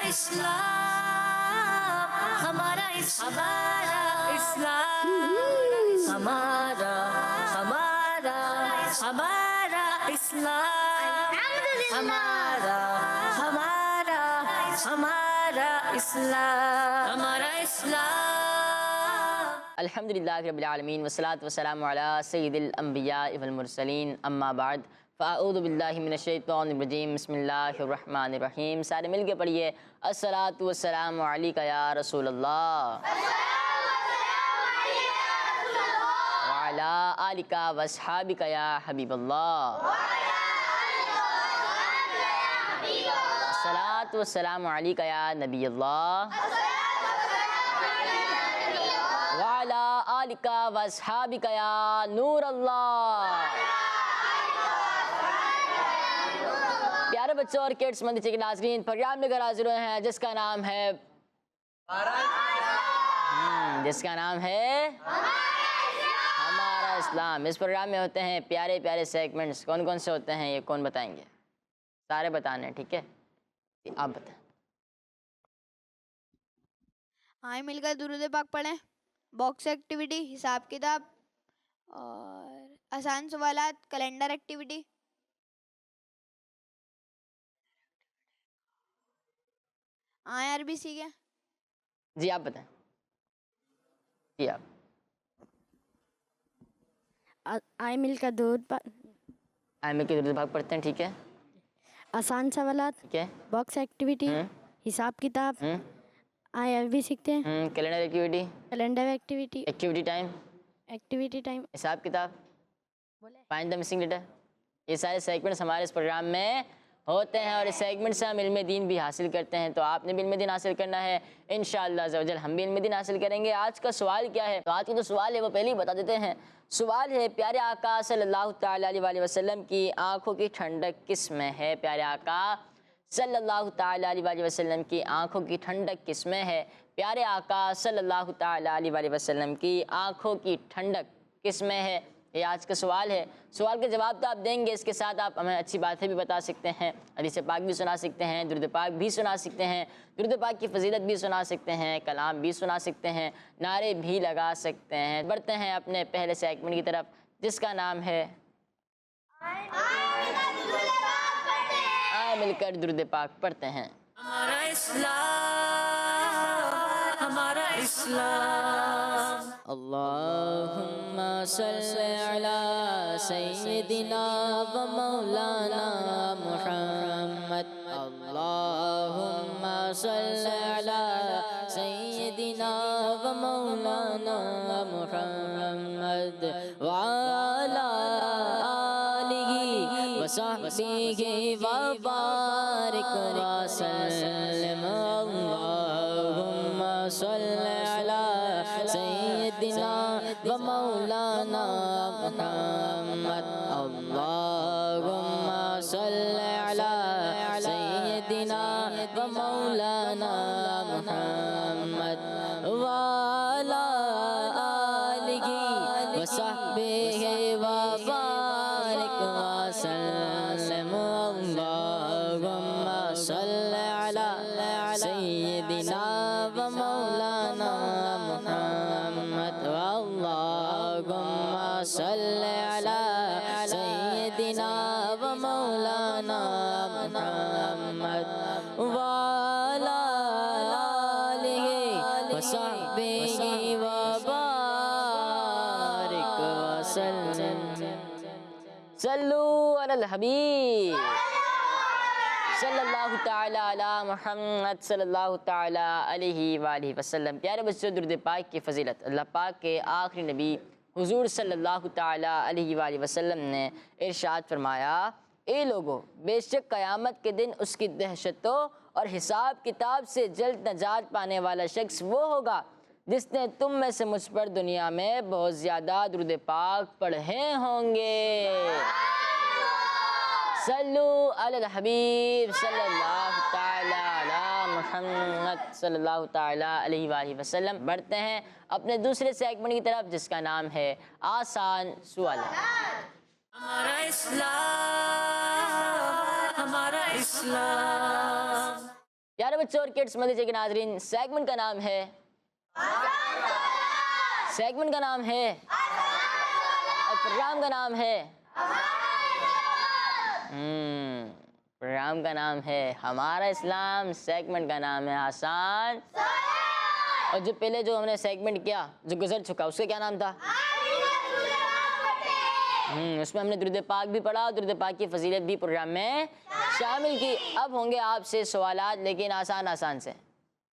इस्लाम, हमारा इस्लाम, हमारा हमारा हमारा इस्लाम, हमारा हमारा हमारा इस्लाम, हमारा इस्लाम। अल्हम्दुलिल्लाहि रब्बिल आलमीन वस्सलातु वस्सलामु अला सय्यिदिल अंबिया वल मुरसलीन अम्मा बाद फ़अऊज़ु बिल्लाहि मिनश शैतानिर रजीम बिस्मिल्लाहिर रहमानिर रहीम। सारे मिल के पढ़िए अस्सलातु वस्सलामु अलैका या रसूलल्लाह व अला आलिका वस्हाबिका या हबीबल्लाह। अस्सलातु वस्सलामु अलैका या नबीयल्लाह व अला आलिका वस्हाबिका या नूरल्लाह। प्यारे बच्चों और किड्स मंदिर के नाज़रीन, प्रोग्राम लेकर हाजिर हुए हैं जिसका नाम है हमारा इस्लाम। इस प्रोग्राम में होते हैं प्यारे प्यारे सेगमेंट्स। कौन कौन से होते हैं ये कौन बताएंगे? सारे बताने हैं, ठीक है? आप बताएं। आए मिलकर दुरूद पाक पढ़ें, बॉक्स एक्टिविटी, हिसाब किताब और आसान सवालात, कैलेंडर एक्टिविटी। आए अरबी सीखें। जी आप बताएं। जी आप। आए मिलकर दूध आए मिलकर दुरूद पाक पढ़ते हैं, ठीक है? आसान सवालात, ठीक है। बॉक्स एक्टिविटी, हिसाब किताब, आए अरबी सीखते हैं, calendar activity, calendar activity, activity time, हिसाब किताब, फाइंड द मिसिंग लेटर। ये सारे सेगमेंट्स हमारे इस प्रोग्राम में होते हैं और इस सेगमेंट से हम इल्म दीन भी हासिल करते हैं। तो आपने भी इल्म दीन हासिल करना है, इंशाअल्लाह अज़्ज़ हम भी इल्म दीन हासिल करेंगे। आज का सवाल क्या है? तो आज का जो सवाल है वो पहले ही बता देते हैं। सवाल है, प्यारे आका सल्लल्लाहु तआला अलैहि वसल्लम की आँखों की ठंडक किस में है? प्यारे आका सल्लल्लाहु तआला अलैहि वसल्लम की आँखों की ठंडक किस में है? प्यारे आका सल्लल्लाहु तआला अलैहि वसल्लम की आँखों की ठंडक किस में है? ये आज का सवाल है। सवाल के जवाब तो आप देंगे, इसके साथ आप हमें अच्छी बातें भी बता सकते हैं, हदीस पाक भी सुना सकते हैं, दुरूद पाक भी सुना सकते हैं, दुरूद पाक की फजीलत भी सुना सकते हैं, कलाम भी सुना सकते हैं, नारे भी लगा सकते हैं। बढ़ते हैं अपने पहले सेगमेंट की तरफ जिसका नाम है आए मिलकर दुरूद पाक पढ़ते हैं। हमारा इस्लाम, हमारा इस्लाम। अल्लाहुम्मा सल्ली अला सय्यिदिना व मौलाना मुहम्मद। अल्लाहुम्मा सल्ली अला सय्यिदिना व मौलाना मुहम्मद व अला आलिहि व सहबिहि व बारिक व सल्लिम। अल्लाहुम्मा सल्ली अला सय्यिदिना व मौलाना मुहम्मद। अल्लाहुम्मा सल्ली अला सय्यिदिना व मौलाना मुहम्मद व अला आलिहि व सहबिहि व बारिक व सल्लिम। अल्लाहुम्मा सल्ली अला सय्यिदिना व मौलाना मुहम्मद। अल्लाहुम्मा सल्ली अला सय्यिदिना व मौलाना मुहम्मद व अला आलिहि व सहबिहि व बारिक व सल्लिम। सल्लू अलल हबीब सल्लल्लाहु ताला अला मुहम्मद सल्लल्लाहु ताला अलैहि वालिहि वसल्लम। प्यारे बच्चों, दुरूद पाक की फजीलत अल्लाह पाक के आखिरी नबी हुजूर सल्लल्लाहु ताला अलैहि वालिहि वसल्लम ने इरशाद फरमाया, ए लोगों, बेशक क़यामत के दिन उसकी दहशतों और हिसाब किताब से जल्द नजात पाने वाला शख्स वो होगा जिसने तुम में से मुझ पर दुनिया में बहुत ज़्यादा दुरूद पाक पढ़े होंगे। सल्लू अलल हबीब सल्लल्लाहु ताला अला मुहम्मद सल्लल्लाहु ताला अलैहि वसल्लम। बढ़ते हैं अपने दूसरे सेगमेंट की तरफ जिसका नाम है आसान सवाल। हमारा इस्लाम, हमारा इस्लाम। प्यारे बच्चों और किड्स मदरसे के नाजरीन, सेगमेंट का नाम है और प्रोग्राम का नाम है प्रोग्राम का नाम है हमारा इस्लाम, सेगमेंट का नाम है आसान। और जो पहले जो हमने सेगमेंट किया जो गुजर चुका उसका क्या नाम था? उसमें हमने दुरूद पाक भी पढ़ा और दुरूद पाक की फजीलत भी प्रोग्राम में शामिल की। अब होंगे आपसे सवालात, लेकिन आसान से।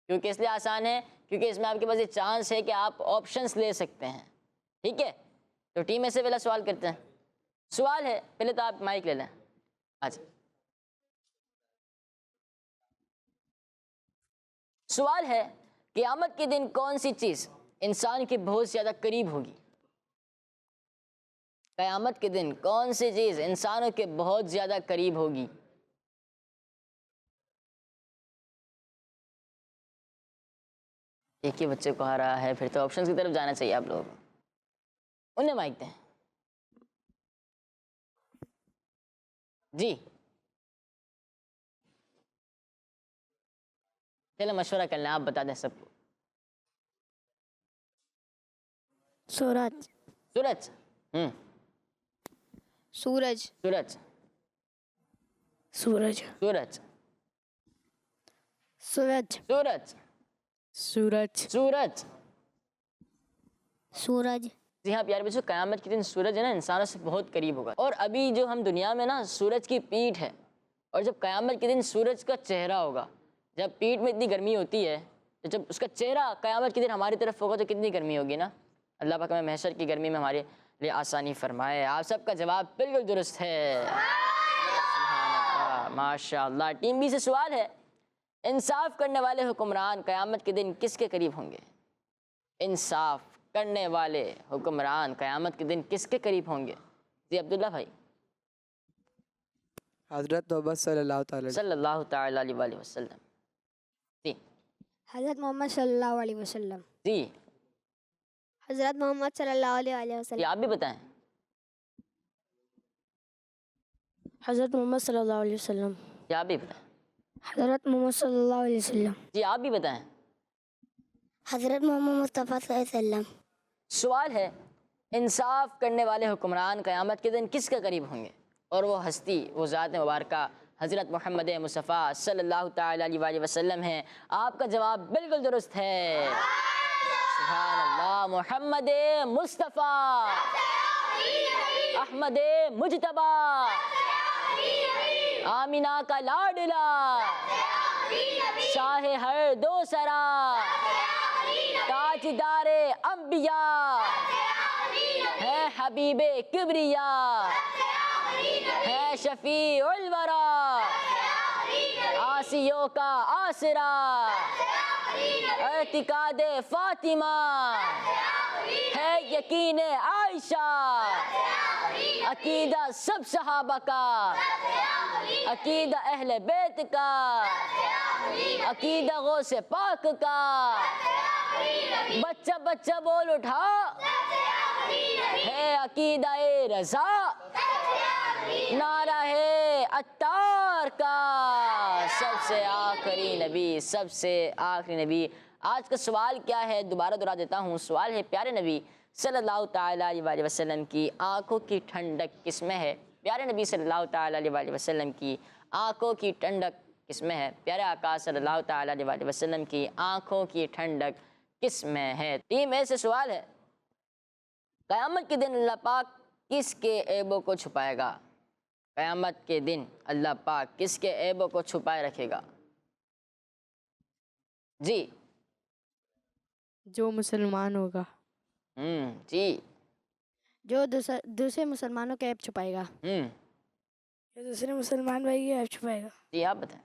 क्योंकि इसलिए आसान है क्योंकि इसमें आपके पास ये चांस है कि आप ऑप्शंस ले सकते हैं। ठीक है, तो टीम में से पहला सवाल करते हैं। सवाल है, पहले तो आप माइक ले लें। अच्छा, सवाल है क़यामत के दिन कौन सी चीज़ इंसान के बहुत ज़्यादा करीब होगी? क़यामत के दिन कौन सी चीज़ इंसानों के बहुत ज़्यादा करीब होगी? एक ही बच्चे को आ रहा है, फिर तो ऑप्शंस की तरफ जाना चाहिए आप लोगों को। उन्हें माइक दें जी। चलो मशवरा कर लें, आप बता दें सबको। सूरज। सूरज। सूरज। सूरज। सूरज। सूरज। सूरज। सूरज। सूरज। सूरज। सूरज। जी हाँ प्यारे बच्चों, क़यामत के दिन सूरज है ना इंसानों से बहुत करीब होगा। और अभी जो हम दुनिया में ना सूरज की पीठ है, और जब क़यामत के दिन सूरज का चेहरा होगा, जब पीठ में इतनी गर्मी होती है तो जब उसका चेहरा क़यामत के दिन हमारी तरफ होगा तो कितनी गर्मी होगी ना। अल्लाह पाक हमें महशर की गर्मी में हमारे लिए आसानी फरमाए। आप सबका जवाब बिल्कुल दुरुस्त है, माशाअल्लाह। टीम बी से सवाल है, इंसाफ करने वाले हुक्मरान क़यामत के दिन किसके करीब होंगे? इंसाफ करने वाले हुक्मरान क़यामत के दिन किसके करीब होंगे? जी अब्दुल्ला भाई। हज़रत मोहम्मद सल्लल्लाहु ताला अलैहि वसल्लम। जी। हज़रत मोहम्मद सल्लल्लाहु अलैहि वसल्लम। जी। हज़रत मोहम्मद सल्लल्लाहु अलैहि जी वसल्लम। आप भी बताएं। हज़रत मोहम्मद सल्लल्लाहु अलैहि वसल्लम। जी आप भी बताएं। हज़रत मोहम्मद सल्लल्लाहु अलैहि वसल्लम। जी आप भी बताएं। हज़रत मोहम्मद मुस्तफ़ा सल्लल्लाहु अलैहि वसल्लम। सवाल है, इंसाफ करने वाले हुक्मरान क़यामत के दिन किसके करीब होंगे? और वो हस्ती, वो ज़ात मुबारका हज़रत मोहम्मद मुस्तफ़ा सल्लल्लाहु ताला अलैहि वसल्लम हैं। आपका जवाब बिल्कुल दुरुस्त है, सुभान अल्लाह। मोहम्मद मुस्तफ़ा अहमद मुजतबा आमिना का लाडला शाह हर दो सरा ताजदारे अंबिया है हबीबे किबरिया है शफी उल वरा आसियों का आसरा एतिकादे फातिमा है यकीन आयशा अकीदा सब सहाबा का अकीदा अहले बैत का अकीदा गौसे पाक का बच्चा बच्चा बोल उठा है अकीदा ए रज़ा नारा है अत्तार का सबसे आखिरी नबी, सबसे आखिरी नबी। आज का सवाल क्या है, दोबारा दोहरा देता हूँ। सवाल है, प्यारे नबी सल्लल्लाहु ताला अलैहि वसल्लम की आंखों की ठंडक किसमें है? प्यारे नबी सल्लल्लाहु ताला अलैहि वसल्लम की आंखों की ठंडक किसमें है? प्यारे आका सल्लल्लाहु ताला अलैहि वसल्लम की आंखों की ठंडक किसमें है? टीम ए से सवाल है, क़यामत के दिन अल्लाह पाक किसके ऐबों को छुपाएगा? क़यामत के दिन अल्लाह पाक किसके ऐबों को छुपाए रखेगा? जी। जो मुसलमान होगा। जी। जो दूसरे मुसलमानों के ऐब छुपाएगा। जो दूसरे मुसलमान भाई के ऐब छुपाएगा। जी आप बताएं।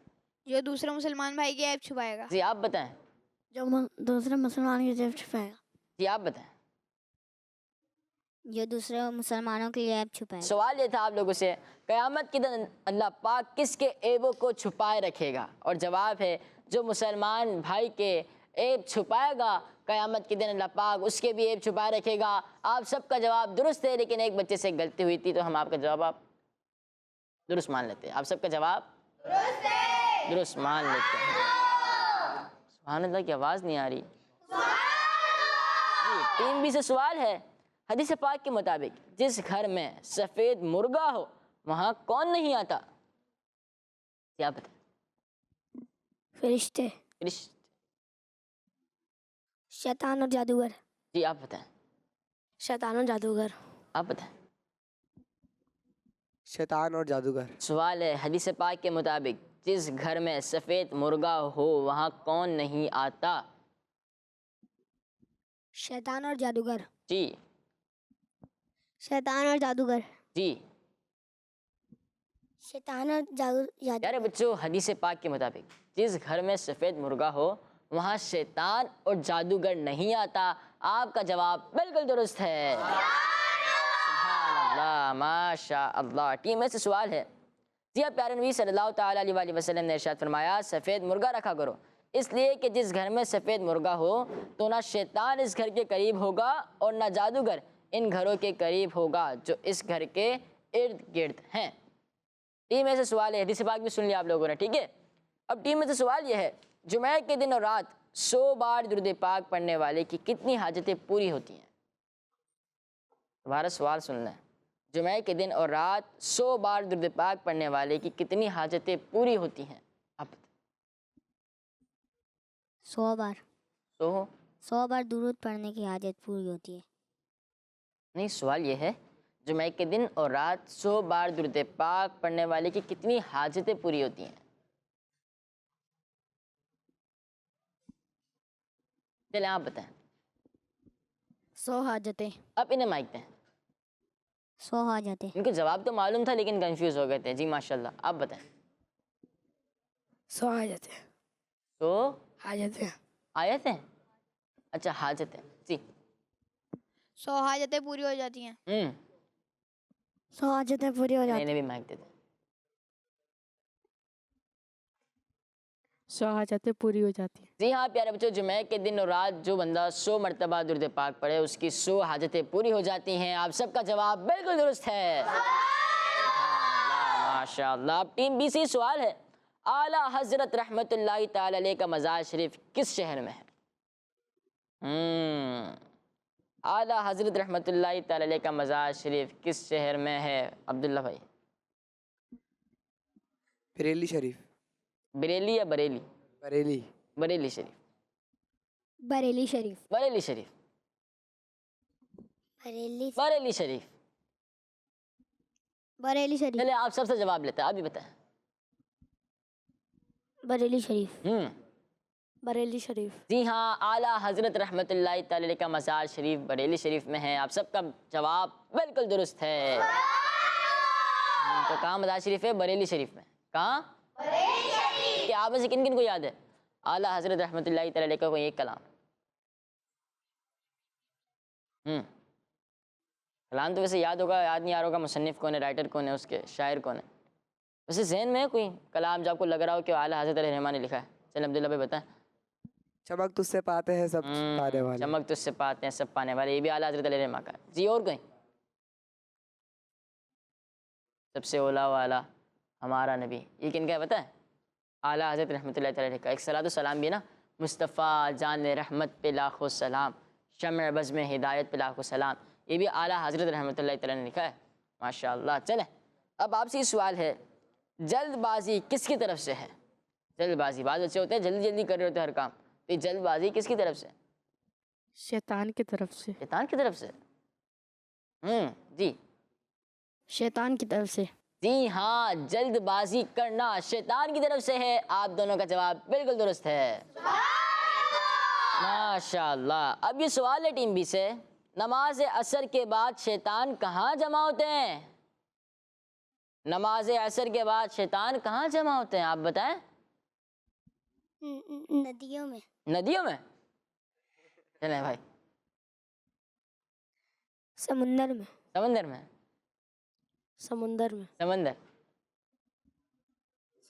जो दूसरे मुसलमान भाई के ऐब छुपाएगा। जी आप बताएं। जो दूसरे मुसलमान के ऐब छुपाएगा। जी आप बताएं। जो दूसरे मुसलमानों के लिए ऐब छुपाएगा। सवाल ये था आप लोगों से, क़यामत के दिन अल्लाह पाक किसके ऐबों को छुपाए रखेगा? और जवाब है, जो मुसलमान भाई के ऐब छुपाएगा क़यामत के दिन अल्लाह पाक उसके भी ऐब छुपाए रखेगा। आप सबका जवाब दुरुस्त है, लेकिन एक बच्चे से गलती हुई थी तो हम आपका जवाब दुरुस्त मान लेते हैं। आप सबका जवाब दुरुस्त मान लेते हैं। सुभान अल्लाह की आवाज़ नहीं आ रही। टीम बी से सवाल है, हदीस पाक के मुताबिक जिस घर में सफ़ेद मुर्गा हो वहाँ कौन नहीं आता? क्या पता? फरिश्ते, फरिश्ते। शैतान और जादूगर। जी आप बताएं। शैतान और जादूगर। आप बताएं। शैतान और जादूगर। सवाल है, हदीस पाक के मुताबिक जिस घर में सफ़ेद मुर्गा हो वहाँ कौन नहीं आता? शैतान और जादूगर। जी शैतान और जादूगर। जी। शैतान और जादू। प्यारे बच्चों, हदीस पाक के मुताबिक जिस घर में सफ़ेद मुर्गा हो वहाँ शैतान और जादूगर नहीं आता। आपका जवाब बिल्कुल दुरुस्त है। सुभान अल्लाह, माशा अल्लाह। टीम में से सवाल है, जी आप प्यारे नबी सल्लल्लाहु ताला अलैहि वसल्लम ने इरशाद फरमाया सफ़ेद मुर्गा रखा करो, इसलिए कि जिस घर में सफ़ेद मुर्गा हो तो ना शैतान इस घर के करीब होगा और ना जादूगर इन घरों के करीब होगा जो इस घर के इर्द गिर्द हैं। टीम में से सवाल है, हदीस पाक भी सुन लिया आप लोगों ने, ठीक है। अब टीम में से सवाल यह है, जुमे के दिन और रात 100 बार दुरूद पाक पढ़ने वाले की कितनी हाजतें पूरी होती हैं? दोबारा सवाल सुनना है, जुमे के दिन और रात 100 बार दुरूद पाक पढ़ने वाले की कितनी हाजतें पूरी होती हैं? आप 100 बार। तो 100 बार दुरूद पढ़ने की हाजत पूरी होती है। नहीं, सवाल यह है, जुमे के दिन और रात 100 बार दुरूद पाक पढ़ने वाले की कितनी हाजतें पूरी होती हैं? चलें आप बताएं। 100 हाजतें। अब इन्हें माइक दें। 100 हाजतें। इनको जवाब तो मालूम था लेकिन कंफ्यूज हो गए थे। जी माशाल्लाह, आप बताएं। 100 हाजतें। तो हाजतें। आयतें, अच्छा हाजतें। जी 100 हाजतें पूरी हो जाती हैं। 100 हाजतें पूरी हो जाती इन्हें भी माइक दे दें। 100 हाजतें पूरी हो जाती हैं। जी हाँ प्यारे बच्चों, जुमे के दिन और रात जो बंदा 100 मरतबा दुरूद पाक पढ़े उसकी 100 हाजतें पूरी हो जाती हैं। आप सबका जवाब बिल्कुल दुरुस्त है। माशाअल्लाह। अब टीम बी से सवाल है, आला हजरत रहमतुल्लाहि ताला अलैह का मज़ार शरीफ किस शहर में है? आला हजरत रहमतुल्लाहि ताला अलैह का मज़ार शरीफ किस शहर में है? अब्दुल्ला भाई। बरेली शरीफ। बरेली या बरेली? बरेली। बरेली शरीफ। बरेली शरीफ। बरेली शरीफ। बरेली बरेली शरीफ। बरेली शरीफ। चले आप सबसे जवाब लेते हैं, आप भी बताएं। बरेली शरीफ। बरेली शरीफ। जी हाँ, आला हजरत रहमतुल्लाहि ताला अलैह का मज़ार शरीफ बरेली शरीफ में है। आप सबका जवाब बिल्कुल दुरुस्त है। तो कहाँ मज़ार शरीफ है? बरेली शरीफ में। कहाँ? बरेली शरीफ। क्या आप में से किन किन को याद है आला हजरत रहमतुल्लाहि ताला अलैह का कोई एक कलाम? कलाम तो वैसे याद होगा, याद नहीं आ रहा होगा मुसन्निफ कौन है, राइटर कौन है, उसके शायर कौन है। वैसे जहन में है कोई कलाम जो आपको लग रहा हो कि आला हजरत रहमान ने लिखा है? चल अब्दुल्ला भाई बताएं। चमक तुझसे पाते हैं सब पाने वाले। चमक तुझसे पाते हैं सब पाने वाले, ये भी आला हजरत रहमान का है। जी और कोई? सबसे ओला वाला हमारा नबी, ये किन का है पता है? आला हजरत रहमतुल्लाहि ताला अलैह का। एक सलातो सलाम भी ना, मुस्तफ़ा जान रहमत पे लाखों सलाम, शम्अ बज़ में हिदायत पे लाखों सलाम, ये भी आला हजरत रहमतुल्लाहि ताला ने लिखा है। माशाअल्लाह। चलें अब आपसे सवाल है, जल्दबाजी किसकी तरफ से है? जल्दबाजी, बाद बच्चे होते हैं जल्दी जल्दी कर रहे होते हैं हर काम, तो ये जल्दबाजी किसकी तरफ से? शैतान की तरफ से। शैतान की तरफ से। जी शैतान की तरफ से। जी हाँ, जल्दबाजी करना शैतान की तरफ से है। आप दोनों का जवाब बिल्कुल दुरुस्त है। माशाअल्लाह। अब ये सवाल है टीम बी से, नमाज असर के बाद शैतान कहाँ जमा होते हैं? नमाज असर के बाद शैतान कहाँ जमा होते हैं? आप बताएं। नदियों में। नदियों में? चलें भाई। समुंदर में। समंदर में? समुंदर में। समंदर।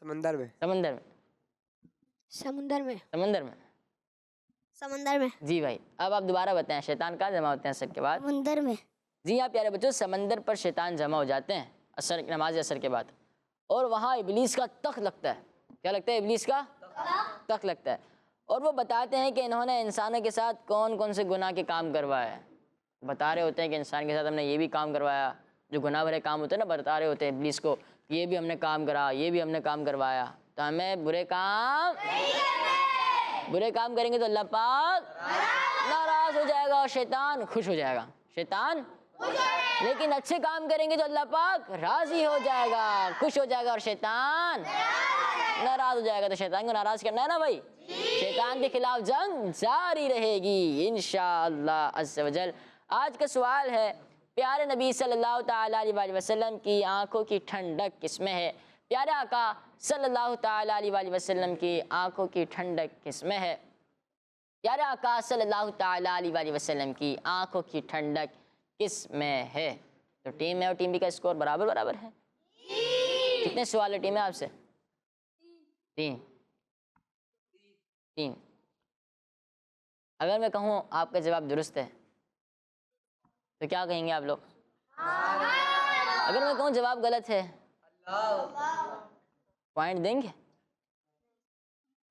समंदर में। समंदर में। समुंदर में। समंदर में। समुंदर में। जी भाई, अब आप दोबारा बताएं, शैतान कहाँ जमा होते हैं असर के बाद? समुंदर में। जी हाँ प्यारे बच्चों, समंदर पर शैतान जमा हो जाते हैं असर, नमाज असर के बाद, और वहाँ इबलीस का तख्त लगता है। क्या लगता है? इबलीस का तख्त लगता है। और वो बताते हैं कि इन्होंने इंसानों के साथ कौन कौन से गुनाह के काम करवाए। बता रहे होते हैं कि इंसान के साथ हमने ये भी काम करवाया, जो गुनाह भरे काम होते हैं ना, बता रहे होते हैं इब्लीस को, ये भी हमने काम करा, ये भी हमने काम करवाया। तो हमें बुरे काम करेंगे तो अल्लाह पाक नाराज़ हो जाएगा और शैतान खुश हो जाएगा। शैतान लेकिन अच्छे काम करेंगे तो अल्लाह पाक राज़ी हो जाएगा, खुश हो जाएगा, और शैतान नाराज़ हो जाएगा। तो शैतान को नाराज़ करना है ना भाई, शैतान के खिलाफ जंग जारी रहेगी इंशाअल्लाह अज़्ज़ व जल। आज का सवाल है, प्यारे नबी सल्लल्लाहु तआला अलैहि वसल्लम की आंखों की ठंडक किसमें है? प्यारे आका सल्लल्लाहु तआला अलैहि वसल्लम की आंखों की ठंडक किसमें है? प्यारे आका सल्लल्लाहु तआला अलैहि वसल्लम की आंखों की ठंडक किसमें है? तो टीम में और टीम बी का स्कोर बराबर बराबर है। कितने सवाल है टीम में आपसे? 3। अगर मैं कहूँ आपका जवाब दुरुस्त है तो क्या कहेंगे आप लोग? अगर मैं कहूँ जवाब गलत है, पॉइंट देंगे?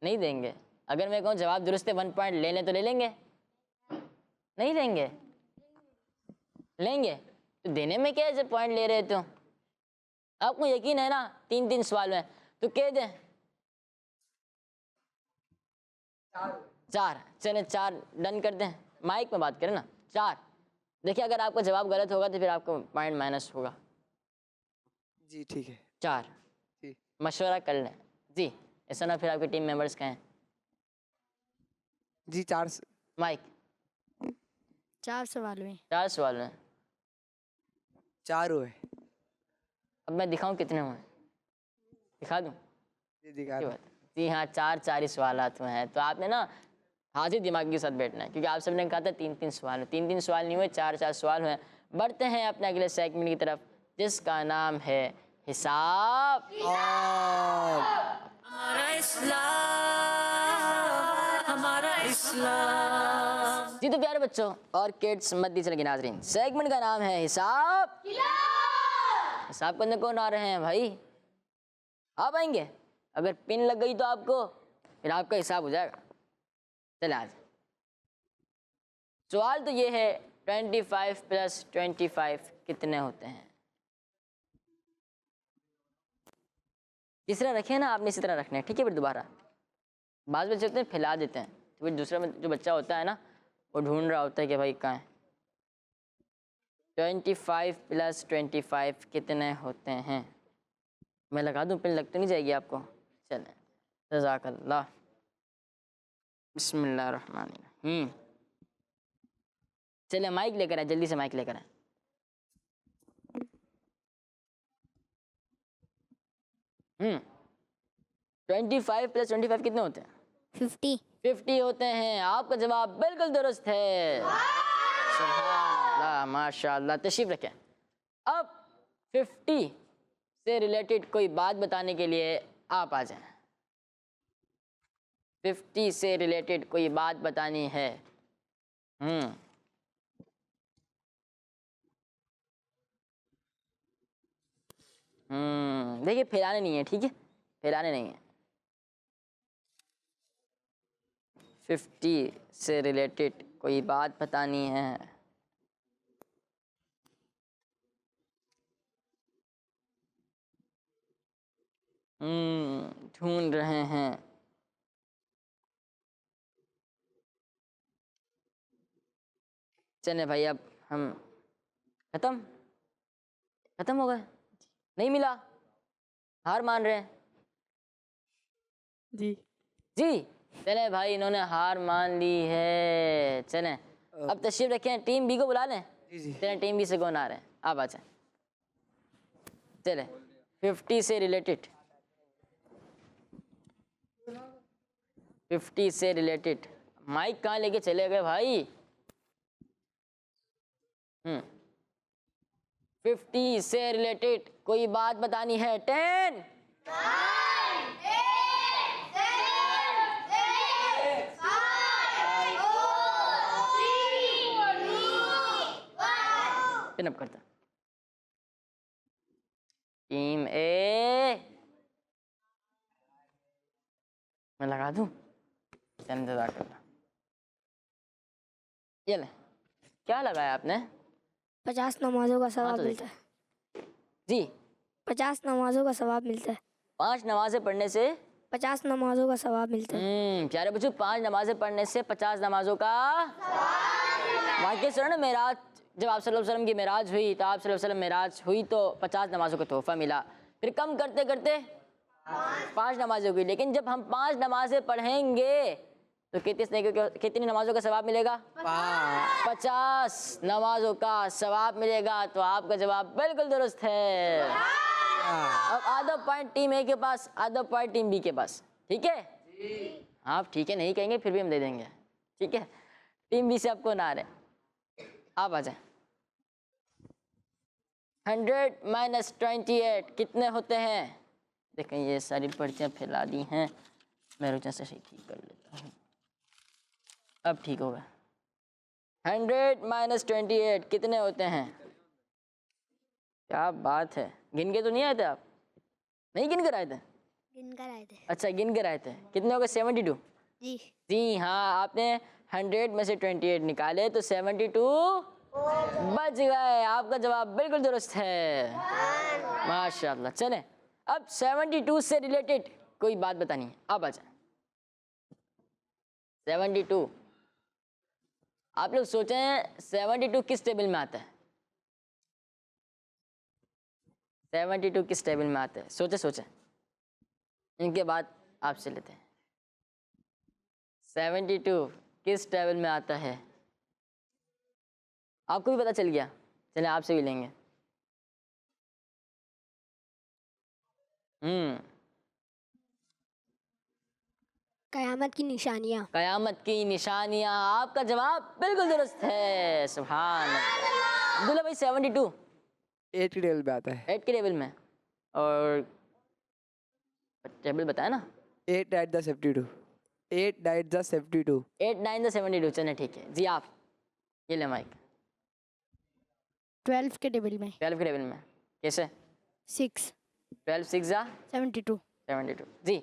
नहीं देंगे। अगर मैं कहूँ जवाब दुरुस्त है 1 पॉइंट ले लें तो ले लेंगे? नहीं लेंगे। लेंगे तो देने में क्या है जब पॉइंट ले रहे तो? आपको यकीन है ना 3 सवाल हैं तो कह दें 4। चले 4 डन कर दें, माइक में बात करें ना। 4। देखिए अगर आपका जवाब गलत होगा तो फिर आपको पॉइंट माइनस होगा। जी ठीक है। 4 जी मशवरा कर लें जी, ऐसा ना फिर आपके टीम मेंबर्स कहें। जी 4 माइक 4 सवाल हुए। 4 सवाल हैं। 4 हुए। अब मैं दिखाऊं कितने हुए? दिखा दूं? जी दिखा क्या दो। बात? जी हाँ, 4 ही सवालात हुए हैं। तो आपने ना हाजिर दिमाग के साथ बैठना है, क्योंकि आप सबने कहा था 3 सवाल है। 3 सवाल नहीं हुए, 4 सवाल हुए। बढ़ते हैं अपने अगले सेगमेंट की तरफ जिसका नाम है हिसाब। हमारा इस्लाम, हमारा इस्लाम। जी तो प्यारे बच्चों और किड्स मद्दी चले के नाजरीन, सेगमेंट का नाम है हिसाब। हिसाब करने कौन आ रहे हैं भाई? आप आएंगे? अगर पिन लग गई तो आपको फिर आपका हिसाब हो जाएगा। चले आज सवाल तो ये है 25 + 25 कितने होते हैं? जिस तरह रखे हैं ना आपने इसी तरह रखने हैं, ठीक है? फिर दोबारा बाज़ बच्चे होते हैं फैला देते हैं, तो फिर दूसरा जो बच्चा होता है ना वो ढूंढ रहा होता है कि भाई कहाँ है। 25 + 25 कितने होते हैं? मैं लगा दूं? पिन लग तो नहीं जाएगी आपको? चलें, जज़ाकल्लाह। बिस्मिल्लाहिर्रहमानिर्रहीम। चले माइक लेकर आए, जल्दी से माइक लेकर आए। हम्म 25 + 25 कितने होते हैं? 50। 50 होते हैं। आपका जवाब बिल्कुल दुरुस्त है। सुभान अल्लाह, माशाअल्लाह। तशरीफ रखें। अब 50 से रिलेटेड कोई बात बताने के लिए आप आ जाएं। 50 से रिलेटेड कोई बात बतानी है। देखिए फैलाने नहीं है, ठीक है? फैलाने नहीं है। 50 से रिलेटेड कोई बात बतानी है। ढूंढ रहे हैं। चले भाई, अब हम खत्म हो गए? नहीं मिला? हार मान रहे हैं? जी। जी चले भाई, इन्होंने हार मान ली है। चलें अब तशरीफ रखें, टीम बी को बुला लें। जी जी चलें टीम बी से कौन आ रहे हैं? आप आ जाएं। चलें 50 से रिलेटेड 50 से रिलेटेड माइक कहाँ लेके चले गए भाई? 50 से रिलेटेड कोई बात बतानी है। 10 पिन अप करता। टीम ए मैं लगा दूं? जज़ाकल्लाह। ये ले, क्या लगाया आपने? 50 नमाजों का हाँ सवाब तो मिलता है। जी 50 नमाजों का सवाब मिलता है। 5 नमाजें पढ़ने से 50 नमाजों का सवाब मिलता है। प्यारे बच्चों 5 नमाजें पढ़ने से 50 नमाजों का वाक़ई सुनो ना, मेराज जब आप सल्लल्लाहु अलैहि वसल्लम की मेराज हुई तो आप सल्लल्लाहु अलैहि वसल्लम मेराज हुई तो 50 नमाजों का तोहफ़ा मिला, फिर कम करते करते 5 नमाजें हुई। लेकिन जब हम 5 नमाजें पढ़ेंगे तो कितनी नमाजों का सवाब मिलेगा? 50 नमाजों का सवाब मिलेगा। तो आपका जवाब बिल्कुल दुरुस्त है। अब आधा पॉइंट टीम ए के पास, आधा पॉइंट टीम बी के पास। ठीक है, आप ठीक है नहीं कहेंगे फिर भी हम दे देंगे। ठीक है, टीम बी से आपको ना आ रहे, आप आ जाए। 100 - 28 कितने होते हैं? देखें ये सारी पर्चियाँ फैला दी हैं, मैं रुचि से सही ठीक कर लेता हूँ। अब ठीक होगा। 100 - 28 कितने होते हैं? क्या बात है, गिन के तो नहीं आए थे आप? नहीं गिन कर आए थे? गिन कर आए थे। अच्छा गिन कर आए थे। कितने हो गए? 72। जी जी हाँ, आपने 100 में से 28 निकाले तो 72 बच गए। आपका जवाब बिल्कुल दुरुस्त है, माशाल्लाह। चलें अब 72 से रिलेटेड कोई बात बतानी है, आप आ जाए। 72 आप लोग सोचें 72 किस टेबल में आता है? 72 किस टेबल में आता है? सोचे सोचे, इनके बाद आपसे लेते हैं। 72 किस टेबल में आता है? आपको भी पता चल गया, चलें आपसे भी लेंगे। कयामत की निशानियाँ। कयामत की निशानियाँ, आपका जवाब बिल्कुल दुरुस्त है, सुभान अल्लाह। अब्दुल्ला भाई 72 8 की टेबल पे आता है। 8 के टेबल में, और टेबल बताया ना? 8 at the 72. 8 at the 72. 8 9 72। चलें ठीक है जी, आप ये ले माइक। 12 के टेबल में। 12 के टेबल में कैसे? 6 12 6 जा 72। 72 जी।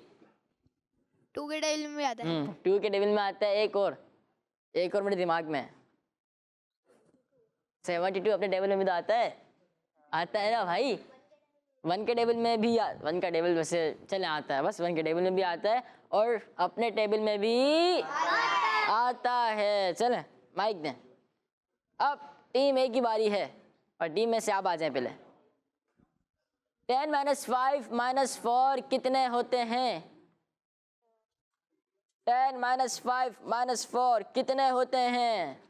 2 के टेबल में आता है। 2 के टेबल में आता है। एक और मेरे दिमाग में 72 अपने टेबल में भी तो आता है ना भाई। 1 के टेबल में भी 1 का टेबल वैसे चले आता है, बस 1 के टेबल में भी आता है और अपने टेबल में भी आता है। चलें माइक दें। अब टीम ए की बारी है और टीम में से आप आ जाएं पहले। 10 - 5 - 4 कितने होते हैं? 10 - 5 - 4 कितने होते हैं?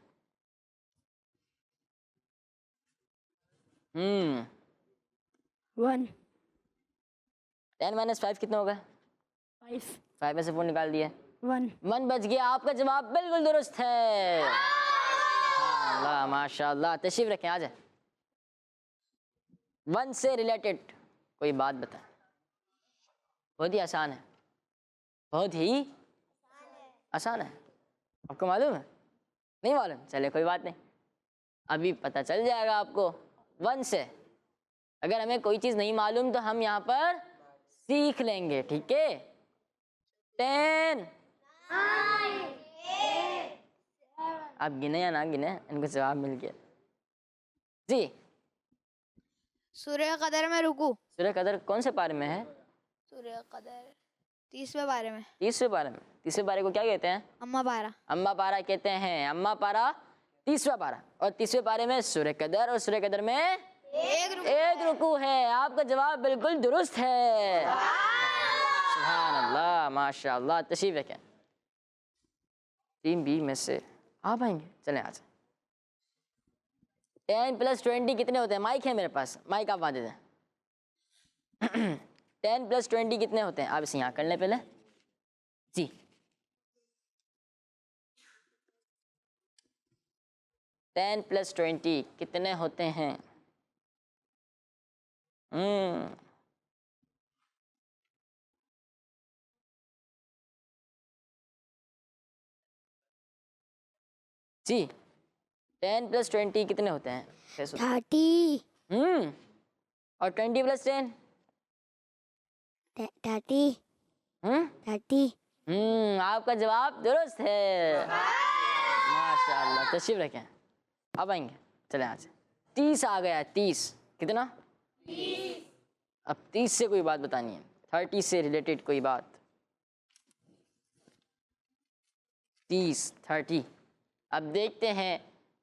1 10 - 5 कितना होगा? 5 5 में से 4 निकाल दिए, 1। 1 बच गया। आपका जवाब बिल्कुल दुरुस्त है, अल्लाह माशाल्लाह। तशरीफ रखें, आ जाए। 1 से रिलेटेड कोई बात बताएं। बहुत ही आसान है, बहुत ही आसान है। आपको मालूम है? नहीं मालूम? चले कोई बात नहीं, अभी पता चल जाएगा आपको। 1 से अगर हमें कोई चीज़ नहीं मालूम तो हम यहाँ पर सीख लेंगे, ठीक है? 10 आप गिने या ना गिने, इनको जवाब मिल गया जी। सूर्य कदर में रुकू। सूर्य कदर कौन से पारे में है? सूर्य कदर 30वें पारे में। 30वें पारे में। 30वें पारे को क्या कहते हैं? अम्मा पारा। अम्मा पारा कहते हैं। अम्मा पारा 30वां पारा, और 30वें पारे में सूर्य कदर, और सूर्य कदर में एक रुकू है। आपका जवाब बिल्कुल दुरुस्त है, सुभान अल्लाह माशाल्लाह। तशरीफ रखें। टीम बी में से आप आएंगे, चलें आ जाए। 10 + 20 कितने होते हैं? माइक है मेरे पास, माइक आप वहाँ दे दें। 10 + 20 कितने होते हैं? आप इसे यहाँ कर लें पहले जी। 10 + 20 कितने होते हैं? जी 10 + 20 कितने होते हैं? 30 और 20 + 10 30 30 आपका जवाब दुरुस्त है, माशाल्लाह। तशरीफ रखें, अब आएंगे, चले यहाँ से। 30 आ गया है, 30 कितना? 30। अब 30 से कोई बात बतानी है, 30 से रिलेटेड कोई बात। 30 अब देखते हैं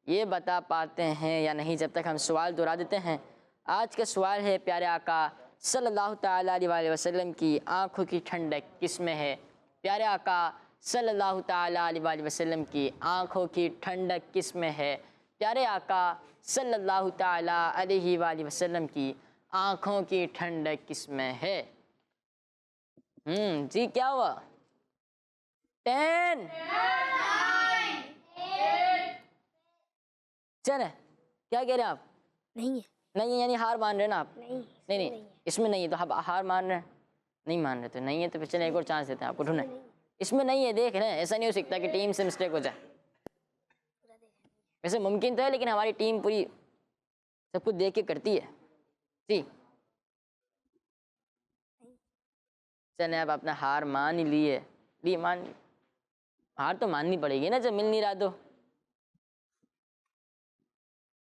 ये बता पाते हैं या नहीं, जब तक हम सवाल दोहरा देते हैं। आज का सवाल है, प्यारे आका सल्लल्लाहु ताला अलैहि वसल्लम की आँखों की ठंडक किस में है? प्यारे आका सल्लल्लाहु ताला अलैहि वसल्लम की आँखों की ठंडक किस में है? प्यारे आका सल्लल्लाहु ताला अलैहि वसल्लम की आँखों की ठंडक किस में है? जी क्या हुआ? 10 चले, क्या कह रहे हैं आप? नहीं है। नहीं यानी हार मान रहे हैं ना आप? नहीं नहीं इसमें नहीं है तो आप हार मान रहे हैं? नहीं मान रहे तो नहीं है, तो फिर चले एक और चांस देते हैं आपको ढूंढने। इसमें नहीं है, देख रहे हैं, ऐसा नहीं हो सकता कि टीम से मिस्टेक हो जाए। वैसे मुमकिन तो है, लेकिन हमारी टीम पूरी सब कुछ देख के करती है जी। चले अब अपना हार मान ही ली मान, हार तो माननी पड़ेगी ना जब मिल नहीं रहा तो।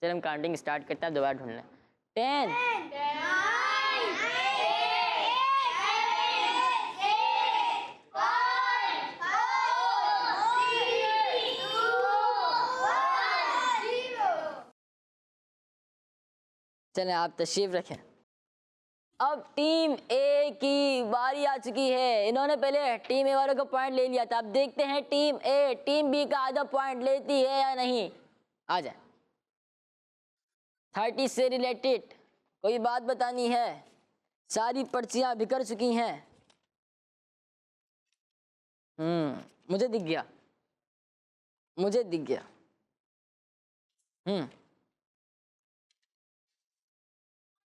चल हम काउंटिंग स्टार्ट करते हैं, दोबारा ढूंढ लें। 10 चलें आप तशरीफ रखें। अब टीम ए की बारी आ चुकी है। इन्होंने पहले टीम ए वालों का पॉइंट ले लिया था। अब देखते हैं टीम ए टीम बी का आधा पॉइंट लेती है या नहीं। आ जाए, 30 से रिलेटेड कोई बात बतानी है। सारी पर्चियां बिखर चुकी हैं। मुझे दिख गया।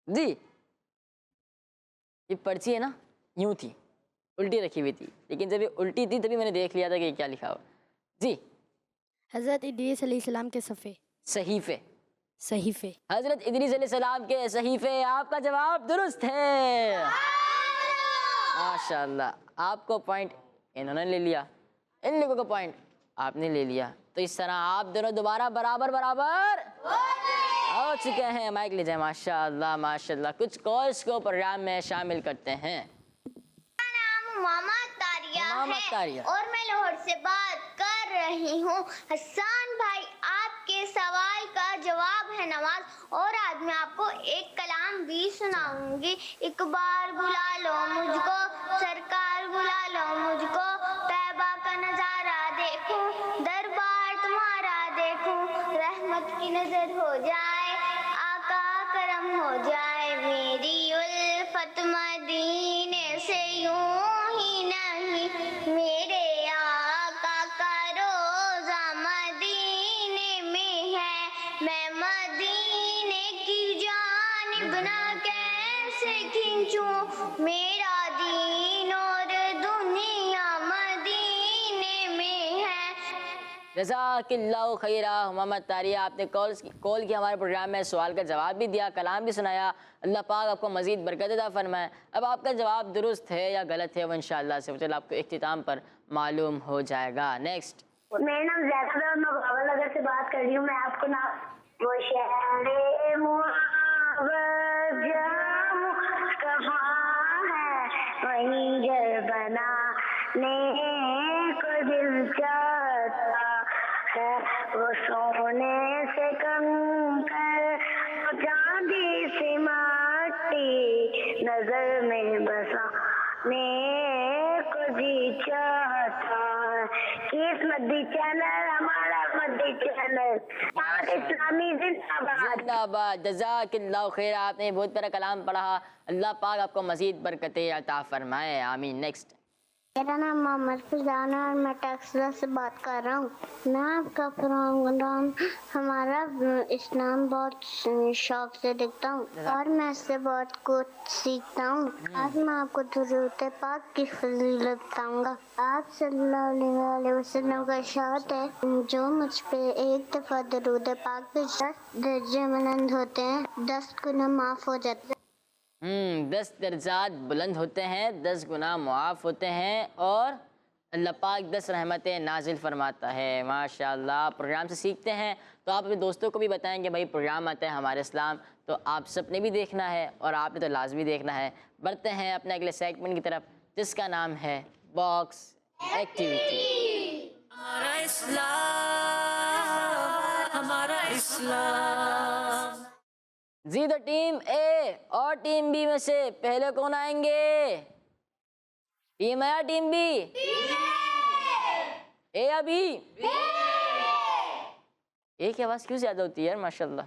जी ये पर्ची है ना, यूं थी, उल्टी रखी हुई थी, लेकिन जब ये उल्टी थी तभी मैंने देख लिया था कि ये क्या लिखा हुआ। जी हज़रत इदरीस अलैहिस्सलाम के सहीफे। हज़रत इदरीस अलैहिस्सलाम के सहीफे। आपका जवाब दुरुस्त है, माशाल्लाह। आपको पॉइंट इन्होंने ले लिया, इन लोगों का पॉइंट आपने ले लिया। तो इस तरह आप दोनों दोबारा बराबर हो चुके हैं। माइक ले जाए। माशाल्लाह। कुछ कॉल्स को प्रोग्राम में शामिल करते हैं। मोहम्मद तारिया और मैं लाहौर से बात कर रही हूँ। हसन भाई, आपके सवाल का जवाब है नमाज। और आज मैं आपको एक कलाम भी सुनाऊंगी। एक बार बुला लो मुझको सरकार, बुला लो मुझको, तैबा का नजारा देखूं, दरबार तुम्हारा देखूं, रहमत की नजर हो जाए, आका करम हो जाए, मेरी उल्फत मदीने से यूं ही नहीं, मेरे आका का रोजा मदीने में है, मैं मदीने की जानिब ना कैसे खींचूं, मेरा दीन और दुनिया मदीने में है। जज़ाकिल्लाहु खैरा। मोहम्मद तारिया, आपने कॉल की हमारे प्रोग्राम में, सवाल का जवाब भी दिया, कलाम भी सुनाया। अल्लाह पाक आपको मज़ीद बरकत अता फरमाए। अब आपका जवाब दुरुस्त है या गलत है वो इंशाअल्लाह से चल आपको इख्तिताम पर मालूम हो जाएगा। नेक्स्ट। मेरा नाम ज़ैदा है और मैं बाबा नगर से बात कर रही हूँ। मैं आपको ना वो शहरे मुहब्बत मुस्तफा है, वहीं घर बनाने को दिल चाहता है, वो सोने से कम कर चांदी सी माटी, नजर में बसाने को जी चाहता है। इस मद्दी चैनल हमारा मद्दी चैनल इस्लामी जिंदाबाद। जज़ाकिल्लाहु खैरा। आपने बहुत प्यारा कलाम पढ़ा। अल्लाह पाक आपको मज़ीद बरकतें अता फरमाए, आमीन। नेक्स्ट। मेरा नाम मोहम्मद फिजाना और मैं टेक्सास से बात कर रहा हूँ। मैं आपका प्रोग्राम हमारा इस्लाम बहुत शौक से देखता हूँ और मैं इससे बहुत कुछ सीखता हूँ। आज मैं आपको दुरूद पाक की फजीलत बताऊंगा। आप सल्लल्लाहु अलैहि वसल्लम का इरशाद है, जो मुझ पे एक दफ़ा दुरूद पाक पे 10 दर्जे बुलंद होते हैं, 10 गुना माफ़ हो जाते हैं। 10 दर्जात बुलंद होते हैं, 10 गुना मुआफ़ होते हैं और अल्लाह पाक 10 रहमतें नाजिल फरमाता है। माशाल्लाह, प्रोग्राम से सीखते हैं तो आप अपने दोस्तों को भी बताएंगे भाई प्रोग्राम आता है हमारे इस्लाम, तो आप सबने भी देखना है और आपने तो लाजमी देखना है। बढ़ते हैं अपने अगले सेगमेंट की तरफ जिसका नाम है बॉक्स एक्टिविटी। हमारा इस्लाम, हमारा इस्लाम। जी तो टीम ए और टीम बी में से पहले कौन आएंगे? टीम ए या टीम बी? ए या बी? ए की आवाज क्यों ज्यादा होती है यार माशाल्लाह।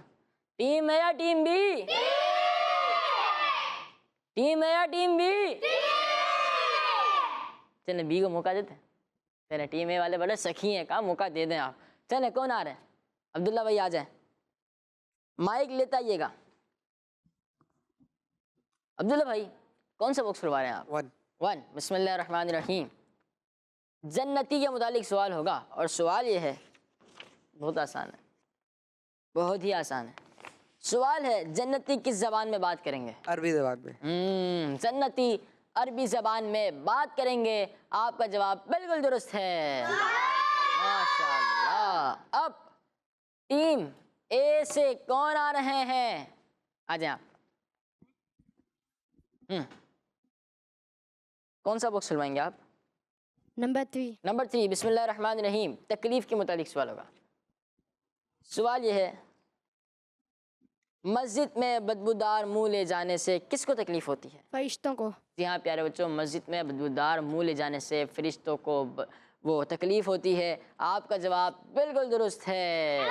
टीम ए या टीम बी? टीम ए या टीम बी? चले बी को मौका देते हैं। चले टीम ए वाले बड़े सखी हैं, कहा मौका दे दें आप। चले कौन आ रहे हैं? अब्दुल्ला भाई आ जाए, माइक लेता आइएगा। अब्दुल्ला भाई कौन सा बॉक्स खुलवा रहे हैं आप? 1। बिस्मिल्लाहिर्रहमानिर्रहीम। जन्नती के मुतालिक सवाल होगा और सवाल ये है, बहुत आसान है, बहुत ही आसान है। सवाल है जन्नती किस ज़बान में बात करेंगे? अरबी ज़बान में। जन्नती अरबी ज़बान में बात करेंगे। आपका जवाब बिल्कुल दुरुस्त है, माशाल्लाह। अब टीम ए से कौन आ रहे हैं? आ जाए आप। कौन सा बॉक्स खुलवाएंगे आप? नंबर 3। नंबर 3। बिस्मिल्लाहिर्रहमानिर्रहीम। तकलीफ के मुतालिक सवाल होगा। सवाल यह है, मस्जिद में बदबूदार मुंह ले जाने से किसको तकलीफ होती है? फरिश्तों को। जी हाँ प्यारे बच्चों, मस्जिद में बदबूदार मुंह ले जाने से फरिश्तों को वो तकलीफ होती है। आपका जवाब बिल्कुल दुरुस्त है,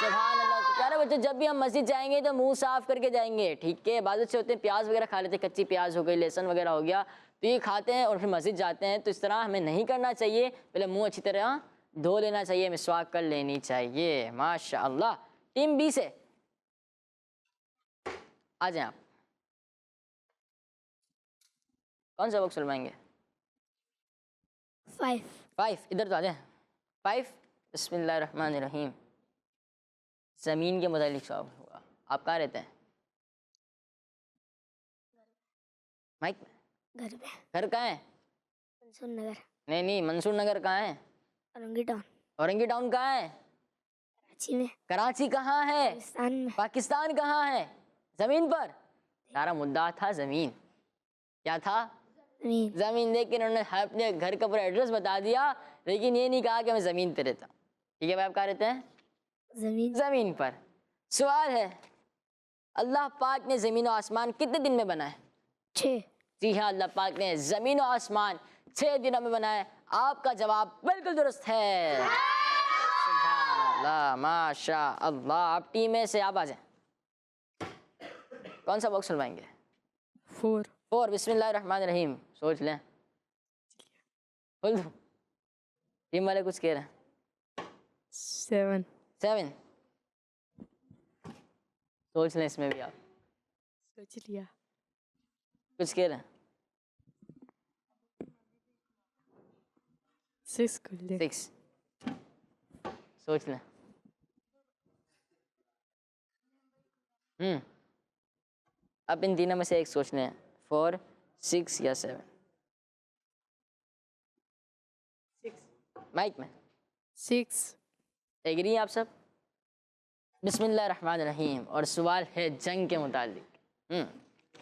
सुभान अल्लाह। तो प्यारे बच्चों, जब भी हम मस्जिद जाएंगे तो मुंह साफ करके जाएंगे, ठीक है? बाद से होते हैं प्याज वगैरह खा लेते हैं, कच्ची प्याज हो गई, लहसुन वगैरह हो गया, तो ये खाते हैं और फिर मस्जिद जाते हैं। तो इस तरह हमें नहीं करना चाहिए, पहले मुंह अच्छी तरह धो लेना चाहिए, मिसवाक कर लेनी चाहिए। माशाअल्लाह। टीम बी से आ जाए आप। कौन सा बॉक्स खुलवाएंगे? 5। इधर तो आ जाए। 5। बिस्मिल्लाहिर्रहमानिर्रहीम। ज़मीन के मुतालिक सवाल होगा। आप कहाँ रहते हैं? माइक में। घर में। घर कहाँ है? मंसूर नगर। नहीं, मंसूर नगर कहाँ है? औरंगी टाउन। औरंगी टाउन कहाँ है? कराची में। कराची कहाँ है? पाकिस्तान में। पाकिस्तान कहाँ है? ज़मीन पर। सारा मुद्दा था ज़मीन। क्या था? ज़मीन। ज़मीन देख के उन्होंने अपने घर का पूरा एड्रेस बता दिया, लेकिन ये नहीं कहा कि मैं ज़मीन पे रहता। ठीक है भाई, आप कहाँ रहते हैं? ज़मीन। ज़मीन पर। सवाल है, अल्लाह पाक ने ज़मीन और आसमान कितने दिन में बनाए? 6। जी हाँ, अल्लाह पाक ने ज़मीन और आसमान 6 दिनों में बनाए। आपका जवाब बिल्कुल दुरुस्त है, सुभान अल्लाह, माशा अल्लाह। आप टीम ए से आप आ जाए। कौन सा बॉक्स खुलवाएंगे? 4। बिस्मिल्लाहिर्रहमानिर्रहीम। सोच लें, खोल दो। टीम वाले कुछ कह रहे हैं। 7। 7। सोच लें, इसमें भी आप सोच लिया। कुछ कह रहे हैं। 6 खोल दे। 6। सोच लें। अब इन तीनों में से एक सोच लें, 4, 6 या 7। 6। माइक में 6। एग्री हैं आप सब? बिस्मिल्लाहिर्रहमानिर्रहीम। और सवाल है जंग के मुतालिक।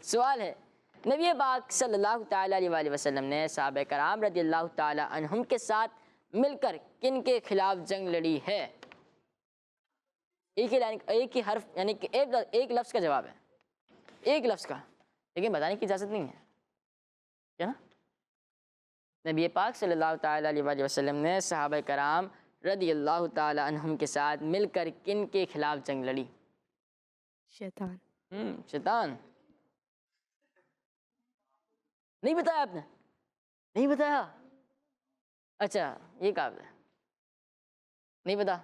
सवाल है, नबी पाक सल्लल्लाहु ताला अलैहि वसल्लम ने सहाबा कराम रदियल्लाहु ताला अन्हुम के साथ मिलकर किन के खिलाफ जंग लड़ी है? एक ही हर्फ यानी कि एक लफ्ज़ का जवाब है, एक लफ्ज़ का, लेकिन बताने की इजाज़त नहीं है, क्या ना? नबी पाक सल्लल्लाहु ताला अलैहि वसल्लम ने सहाबा कराम रदियल्लाहु ताला अन्हुम के साथ मिलकर किन के खिलाफ जंग लड़ी? शैतान। शैतान। नहीं बताया आपने? नहीं बताया? अच्छा, ये कहा आपने नहीं पता?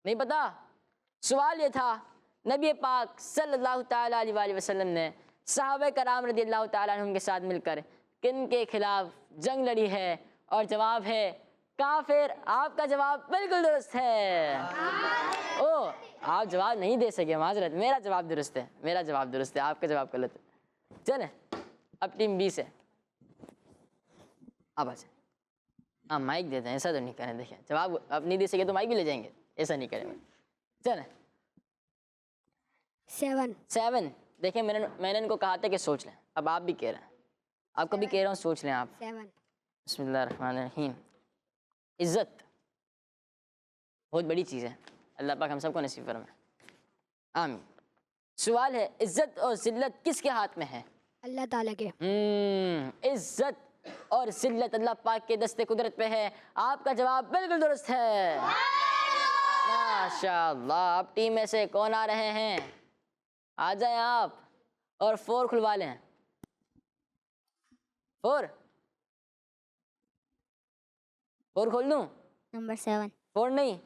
नहीं पता? सवाल ये था, नबी पाक सल्लल्लाहु ताला अलैहि वसल्लम ने सहाबा कराम रदियल्लाहु ताला अन्हुम के साथ मिलकर किन के खिलाफ जंग लड़ी है? और जवाब है काफिर। आपका जवाब बिल्कुल दुरुस्त है। ओ, आप जवाब नहीं दे सके, माजरत, मेरा जवाब दुरुस्त है, मेरा जवाब दुरुस्त है, आपका जवाब गलत है। चलें अब टीम बी से अब आ जाए। हाँ माइक देते हैं, ऐसा तो नहीं करें। देखिए जवाब आप नहीं दे सके तो माइक भी ले जाएंगे, ऐसा नहीं करेंगे। चल 7 7। देखिए मैंने इनको कहा था कि सोच लें, अब आप भी कह रहे हैं, आपको भी कह रहा हूँ सोच लें आप। 7 बिस्मिल्लाहिर्रहमानिर्रहीम। इज़्ज़त बहुत बड़ी चीज़ है, अल्लाह पाक हम सबको नसीब फरमाए, आमीन। सवाल है, इज़्ज़त और ज़िल्लत किसके हाथ में है? अल्लाह ताला के। इज़्ज़त और ज़िल्लत अल्लाह पाक के दस्ते कुदरत पे है। आपका जवाब बिल्कुल दुरुस्त है, माशाअल्लाह। आप टीम में से कौन आ रहे हैं? आ जाएं आप और 4 खुलवा लें। 4 खोल दूं? नंबर 7 4 नहीं,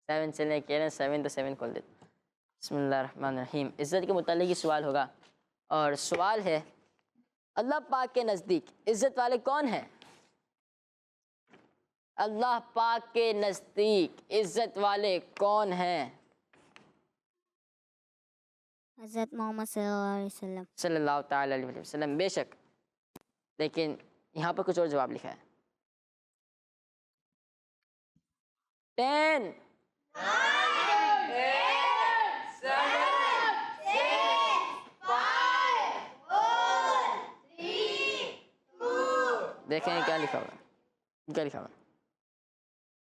7 से ले कह रहे हैं 7 तो 7 खोल देते। बिस्मिल्लाहिर्रहमानिर्रहीम। इज़्ज़त के मुतालिक ही सवाल होगा और सवाल है, अल्लाह पाक के नज़दीक इज़्ज़त वाले कौन हैं? अल्लाह पाक के नज़दीक इज़्ज़त वाले कौन हैं? हज़रत मोहम्मद सल्लल्लाहु ताला अलैहि वसल्लम। बेशक, लेकिन यहाँ पर कुछ और जवाब लिखा है। 10 देखें क्या लिखा हुआ है, क्या लिखा हुआ है?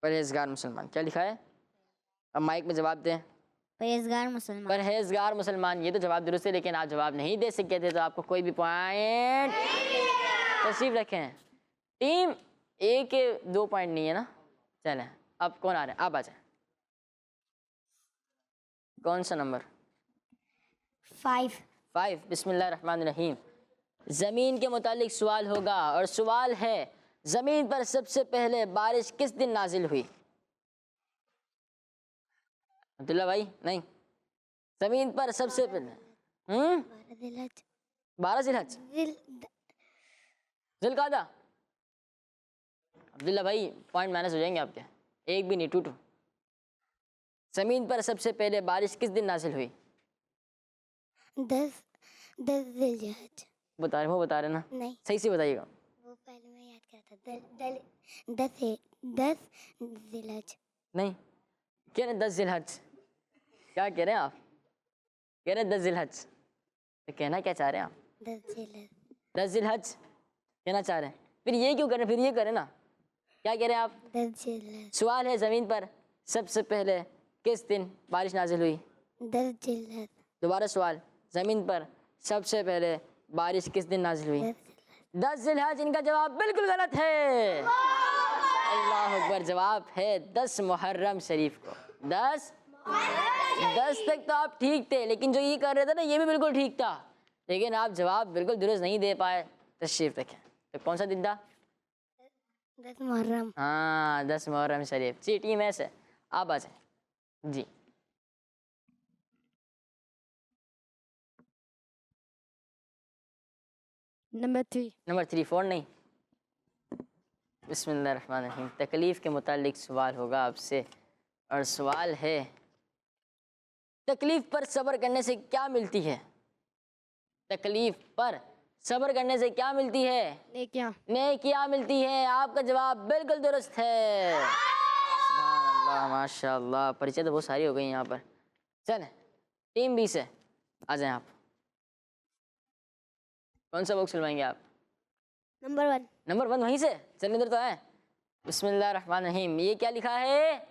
परहेजगार मुसलमान, क्या लिखा है? अब माइक में जवाब दें। परहेजगार मुसलमान। परहेजगार मुसलमान, ये तो जवाब दुरुस्त है, लेकिन आप जवाब नहीं दे सके थे तो आपको कोई भी पॉइंट तशरीफ रखें। टीम ए के 2 पॉइंट नहीं है ना। चलें अब कौन आ रहे हैं? आप आ जाए। कौन सा नंबर? 5 बिस्मिल्लाहिर्रहमानिर्रहीम। ज़मीन के मुतालिक सवाल होगा और सवाल है, ज़मीन पर सबसे पहले बारिश किस दिन नाजिल हुई? अब्दुल्ला भाई नहीं, ज़मीन पर सबसे पहले 12 ज़िलहज ज़िलक़ादा। अब्दुल्ला भाई पॉइंट माइनस हो जाएंगे आपके, एक भी नहीं, 2-2। ज़मीन पर सबसे पहले बारिश किस दिन नाजिल हुई? 10 ज़िलहज। बता रहे ना? नहीं, सही से बताइएगा। वो पहले मैं याद करता। 10 ज़िलहज। नहीं, कह रहे 10 ज़िलहज। क्या कह रहे हैं आप? कह रहे 10 ज़िलहज, तो कहना क्या चाह रहे हैं आप? 10 ज़िलहज कहना चाह रहे हैं, फिर ये क्यों करें? फिर ये करें ना, क्या कह रहे हैं आप? 10 ज़िलहज। सवाल है, ज़मीन पर सबसे पहले किस दिन बारिश नाजिल हुई? 10 ज़िलहज। दोबारा सवाल, ज़मीन पर सबसे पहले बारिश किस दिन नाजिल हुई? 10 ज़िलहज। इनका जवाब बिल्कुल गलत है। अल्लाह अकबर। जवाब है 10 मुहर्रम शरीफ को। 10 तक तो आप ठीक थे, लेकिन जो ये कर रहे थे ना, ये भी बिल्कुल ठीक था, लेकिन आप जवाब बिल्कुल दुरुस्त नहीं दे पाए। तशरीफ रखें। तो कौन सा दिन था? 10 मुहर्रम। हाँ 10 मुहर्रम शरीफ। जी टीम ऐसे आप आ जाए जी। नंबर 3 4 नहीं। बिस्मिल्लाहिर्रहमानिर्रहीम। तकलीफ़ के मुतालिक सवाल होगा आपसे और सवाल है, तकलीफ़ पर सब्र करने से क्या मिलती है? तकलीफ़ पर सब्र करने से क्या मिलती है? नेकियां मिलती है। आपका जवाब बिल्कुल दुरुस्त है। सुभान अल्लाह, माशाअल्लाह। परिचय तो बहुत सारी हो गई यहाँ पर। चलें टीम बी से आ जाएं आप। कौन सा बॉक्स खुलवाएंगे आप? नंबर 1 वहीं से। चलिए इधर तो है। बिस्मिल्लाहिर्रहमानिर्रहीम। ये क्या लिखा है?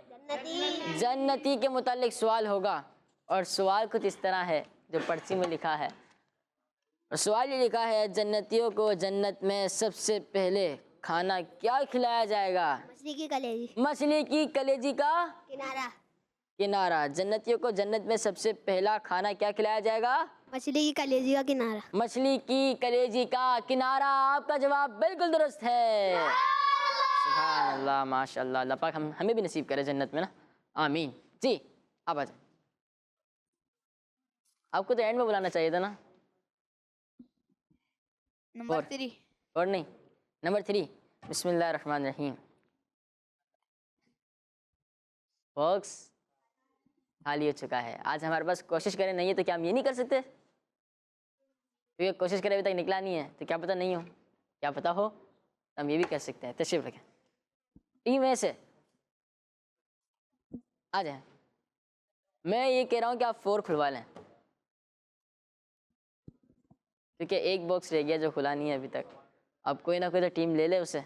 जन्नती के मुतालिक सवाल होगा और सवाल कुछ इस तरह है जो पर्ची में लिखा है। और सवाल ये लिखा है, जन्नतियों को जन्नत में सबसे पहले खाना क्या खिलाया जाएगा? मछली की कलेजी। मछली की कलेजी का किनारा। जन्नतियों को जन्नत में सबसे पहला खाना क्या खिलाया जाएगा? मछली की कलेजी का किनारा। मछली की कलेजी का किनारा। आपका जवाब बिल्कुल दुरुस्त है। सुभान अल्लाह, माशाअल्लाह। अल्लाह पाक हमें भी नसीब करे जन्नत में ना, आमीन। जी आप आ जाए। आपको तो एंड में बुलाना चाहिए था ना। नंबर 3 और नहीं, नंबर 3। बिस्मिल्लाहिर्रहमानिर्रहीम। बॉक्स खाली हो चुका है। आज हमारे पास कोशिश करें नहीं है तो क्या हम ये नहीं कर सकते? क्योंकि कोशिश करें अभी तक निकला नहीं है तो क्या पता नहीं हो, क्या पता हो। हम ये भी कह सकते हैं। तशरीफ रखें। टीम ए से आ जाए। मैं ये कह रहा हूँ कि आप 4 खुलवा लें, क्योंकि एक बॉक्स रह गया जो खुला नहीं है अभी तक। अब कोई ना कोई तो टीम ले ले उसे।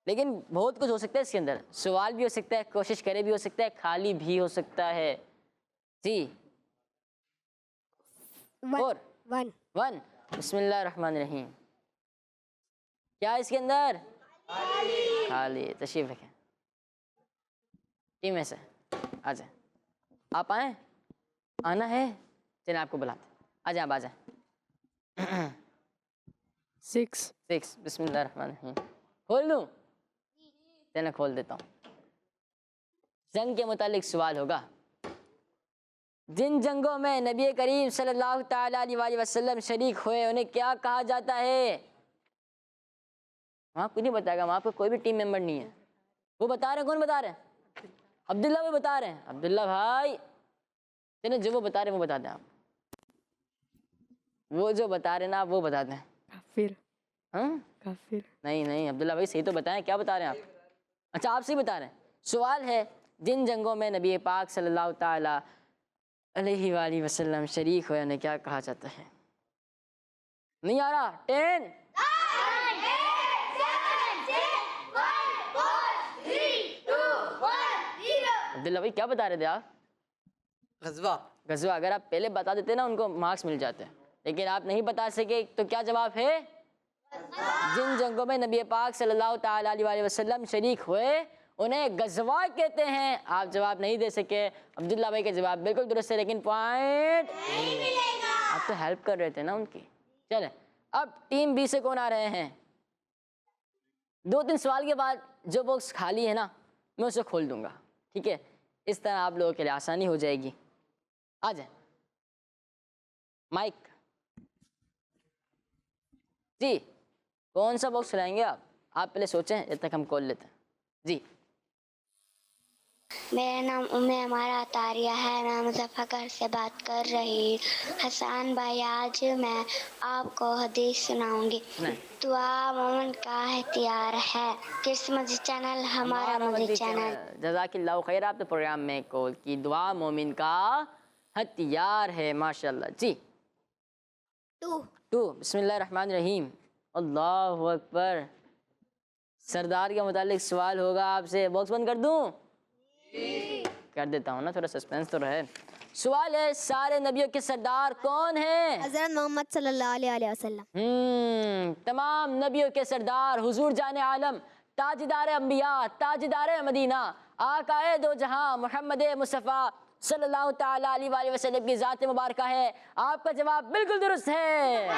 लेकिन बहुत कुछ हो सकता है इसके अंदर, सवाल भी हो सकता है, कोशिश करे भी हो सकता है, खाली भी हो सकता है। जी 4 1 बिस्मिल्लाहिर्रहमानिर्रहीम। क्या है इसके अंदर? खाली। तशरीफ रखें। टीम में से आ जाए। आप आए? आना है? चलिए आपको बुलाते। आ जाए, आप आ जाए। 6 बिस्मिल्लाहिर्रहमानिर्रहीम। खोल दूँ? चलिए खोल देता हूँ। जंग के मुतालिक सवाल होगा। जिन जंगों में नबी करीम सल्लल्लाहु ताला अलैहि वसल्लम शरीक हुए उन्हें क्या कहा जाता है? वहाँ कुछ नहीं बताएगा, वहाँ पे कोई भी टीम मेंबर नहीं है। वो बता रहे हैं। कौन बता रहे हैं? अब्दुल्ला भाई बता रहे हैं। अब्दुल्ला भाई चलिए, जो वो बता रहे हैं वो बता दें आप। वो जो बता रहे हैं ना आप वो बता दें। काफिर। हाँ काफिर। नहीं अब्दुल्ला भाई सही तो बताएं, क्या बता रहे हैं आप? अच्छा आप सही बता रहे हैं। सवाल है जिन जंगों में नबी पाक सल्लल्लाहु ताला अलैहि वसल्लम शरीक हुए उन्हें क्या कहा जाता है? नहीं आ रहा। 10 अब्दुल्ला भाई क्या बता रहे थे आप? गजवा। गजवा। अगर आप पहले बता देते ना उनको मार्क्स मिल जाते, लेकिन आप नहीं बता सके तो क्या जवाब है? जिन जंगों में नबी पाक सल्लल्लाहु ताला अलैहि वसल्लम शरीक हुए उन्हें गजवा कहते हैं। आप जवाब नहीं दे सके। अब्दुल्ला भाई के जवाब बिल्कुल दुरुस्त है, लेकिन पॉइंट नहीं मिलेगा। आप तो हेल्प कर रहे थे ना उनकी। चले अब टीम बी से कौन आ रहे हैं? 2-3 सवाल के बाद जो बॉक्स खाली है ना मैं उसे खोल दूंगा, ठीक है? इस तरह आप लोगों के लिए आसानी हो जाएगी। आ जाए माइक जी। कौन सा बॉक्स खिलाएंगे आप? आप पहले सोचें जब तक हम खोल लेते हैं। जी मेरा नाम उम्मे हमारा तारिया है। मैं मुजफ्फरगढ़ से बात कर रही हूँ। हसन भाई आज मैं आपको हदीस सुनाऊंगी। दुआ मोमिन का हथियार है। किस मस्जिद चैनल? हमारा मस्जिद चैनल। जज़ाकिल्लाहु खैर। आप तो प्रोग्राम में कॉल की। दुआ मोमिन का हथियार है। माशाल्लाह। जी 2 बिस्मिल्लाहिर्रहमानिर्रहीम। अल्लाहु अकबर। सरदार के मुतालिक सवाल होगा आपसे। बॉक्स बंद कर दूं? कर देता हूँ ना, थोड़ा सस्पेंस तो रहे। सवाल है सारे नबियों के सरदार कौन हैं? हज़रत मोहम्मद सल्लल्लाहु अलैहि वसल्लम। तमाम नबियों के सरदार हुजूर जाने आलम ताजदार अंबिया ताजदार मदीना आकाए दो जहां मोहम्मद मुस्तफ़ा सल्लल्लाहु ताला अलैहि वसल्लम की ज़ात मुबारक है। आपका जवाब बिल्कुल दुरुस्त है।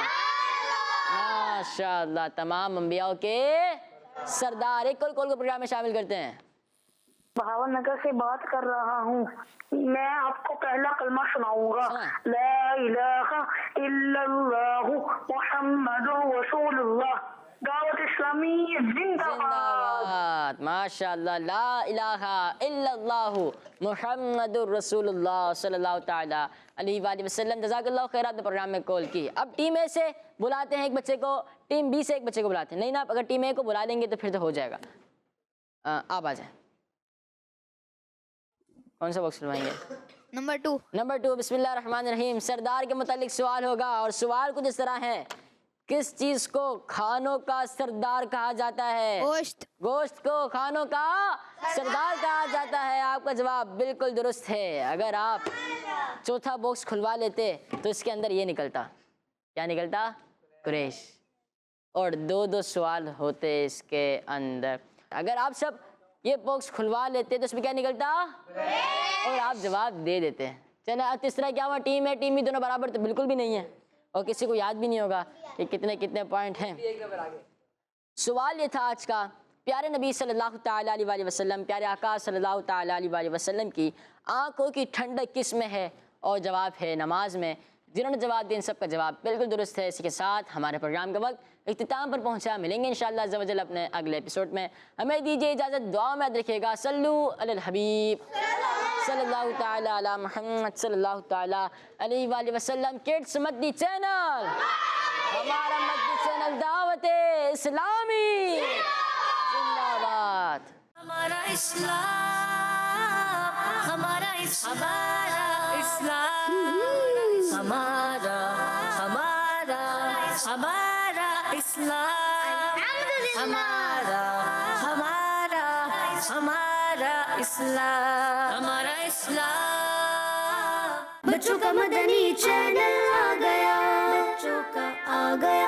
माशाअल्लाह। तमाम अंबियाओं के सरदार। एक कॉल को प्रोग्राम में शामिल करते हैं। भावनगर से बात कर रहा हूँ। मैं आपको पहला कलमा सुनाऊंगा। ला इलाहा इल्लल्लाहु मुहम्मदुर रसूलुल्लाह। दावत इस्लामी जिंदाबाद। माशाअल्लाह। ला इलाहा इल्लल्लाहु मुहम्मदुर रसूलुल्लाह सल्लल्लाहु ताला अलैहि वसल्लम। जज़ाकल्लाहु खैर। आपने प्रोग्राम में कॉल की। अब टीम ए से बुलाते हैं एक बच्चे को, टीम बी से एक बच्चे को बुलाते हैं। नहीं ना, अगर टीम ए को बुला लेंगे तो फिर तो हो जाएगा। आप आ जाए। कौन सा बॉक्स खुलवाएंगे? नंबर 2 बिस्मिल्लाहिर्रहमानिर्रहीम। सरदार के मुतालिक सवाल होगा और सवाल कुछ इस तरह है। किस चीज को खानों का सरदार कहा जाता है? गोश्त को खानों का सरदार कहा जाता है। आपका जवाब बिल्कुल दुरुस्त है। अगर आप चौथा बॉक्स खुलवा लेते तो इसके अंदर ये निकलता। क्या निकलता? कुरैश। और 2-2 सवाल होते इसके अंदर। अगर आप सब ये बॉक्स खुलवा लेते तो इसमें क्या निकलता? और आप जवाब दे देते। चले अब तीसरा क्या हुआ? टीम है टीम भी दोनों बराबर तो बिल्कुल भी नहीं है, और किसी को याद भी नहीं होगा कि कितने कितने पॉइंट हैं। सवाल ये था आज का, प्यारे नबी सल्लल्लाहु ताला अलैहि वसल्लम, प्यारे आका सल्लल्लाहु ताला अलैहि वसल्लम की आंखों की ठंडक किस में है? और जवाब है नमाज में। जिन्होंने जवाब दिया इन सब का जवाब बिल्कुल दुरुस्त है। इसी के साथ हमारे प्रोग्राम का वक्त इख्तिताम पर पहुंचा। मिलेंगे इंशाअल्लाह अज़्ज़ा वजल अपने अगले एपिसोड में। हमें दीजिए इजाज़त। दुआ में याद रखिएगा। सल्लू अलल हबीब सल्लल्लाहु ताला अला मुहम्मद सल्लल्लाहु ताला अलैहि वसल्लम। किड्स मदनी चैनल, हमारा मदनी चैनल अल दावत इस्लामी जिंदाबाद। हमारा इस्लाम, हमारा इस्लाम, हमारा हमारा हमारा इस्लाम, हमारा हमारा हमारा इस्लाम, हमारा इस्लाम। बच्चों का मदनी चैनल आ गया, बच्चों का आ गया